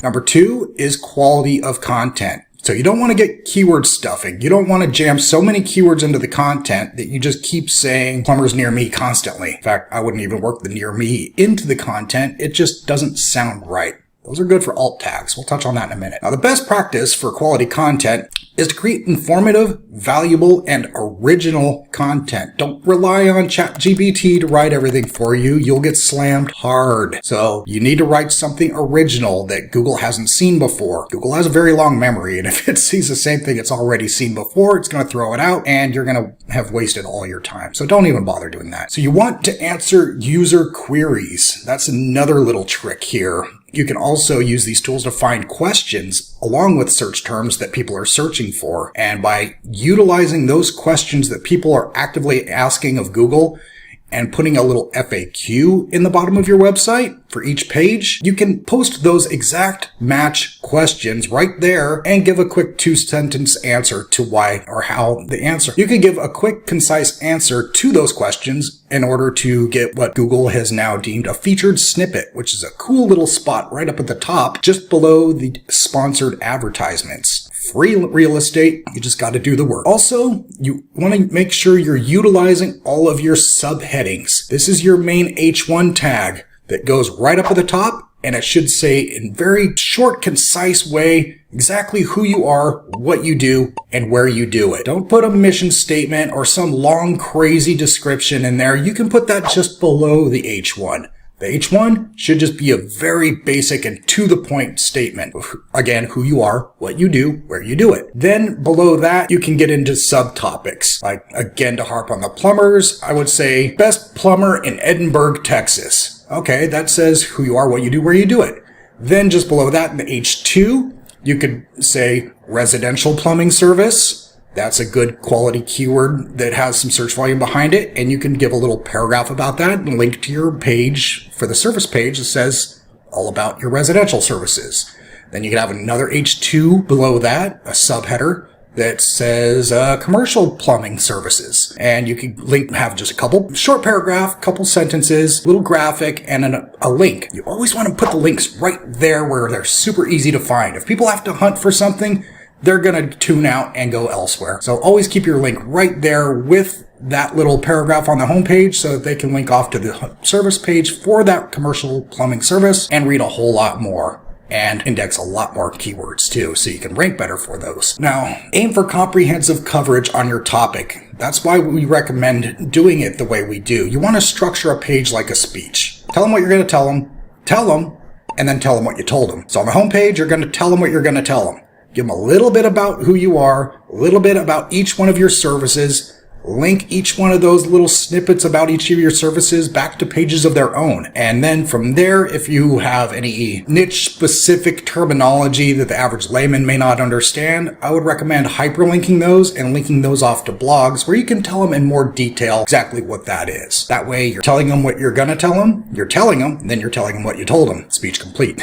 Number 2 is quality of content. So you don't want to get keyword stuffing. You don't want to jam so many keywords into the content that you just keep saying plumbers near me constantly. In fact, I wouldn't even work the near me into the content. It just doesn't sound right. Those are good for alt tags. We'll touch on that in a minute. Now, the best practice for quality content is to create informative, valuable, and original content. Don't rely on ChatGPT to write everything for you. You'll get slammed hard. So you need to write something original that Google hasn't seen before. Google has a very long memory, and if it sees the same thing it's already seen before, it's going to throw it out, and you're going to have wasted all your time. So don't even bother doing that. So you want to answer user queries. That's another little trick here. You can also use these tools to find questions along with search terms that people are searching for. And by utilizing those questions that people are actively asking of Google and putting a little FAQ in the bottom of your website for each page, you can post those exact match questions right there and give a quick 2-sentence answer to why or how the answer. You can give a quick, concise answer to those questions in order to get what Google has now deemed a featured snippet, which is a cool little spot right up at the top, just below the sponsored advertisements. Free real estate, you just got to do the work. Also, you want to make sure you're utilizing all of your subheadings. This is your main H1 tag that goes right up at the top, and it should say in very short, concise way exactly who you are, what you do, and where you do it. Don't put a mission statement or some long, crazy description in there. You can put that just below the H1. The H1 should just be a very basic and to-the-point statement. Again, who you are, what you do, where you do it. Then below that, you can get into subtopics. Like, again, to harp on the plumbers, I would say best plumber in Edinburgh, Texas. Okay, that says who you are, what you do, where you do it. Then just below that in the H2, you could say residential plumbing service. That's a good quality keyword that has some search volume behind it, and you can give a little paragraph about that and link to your page for the service page that says all about your residential services. Then you can have another H2 below that, a subheader that says commercial plumbing services. And you can have just a couple short paragraph, couple sentences, little graphic, and a link. You always want to put the links right there where they're super easy to find. If people have to hunt for something, they're going to tune out and go elsewhere. So always keep your link right there with that little paragraph on the homepage so that they can link off to the service page for that commercial plumbing service and read a whole lot more and index a lot more keywords too, so you can rank better for those. Now, aim for comprehensive coverage on your topic. That's why we recommend doing it the way we do. You want to structure a page like a speech. Tell them what you're going to tell them, and then tell them what you told them. So on the homepage, you're going to tell them what you're going to tell them. Give them a little bit about who you are, a little bit about each one of your services, link each one of those little snippets about each of your services back to pages of their own. And then from there, if you have any niche-specific terminology that the average layman may not understand, I would recommend hyperlinking those and linking those off to blogs where you can tell them in more detail exactly what that is. That way, you're telling them what you're going to tell them, you're telling them, and then you're telling them what you told them. Speech complete.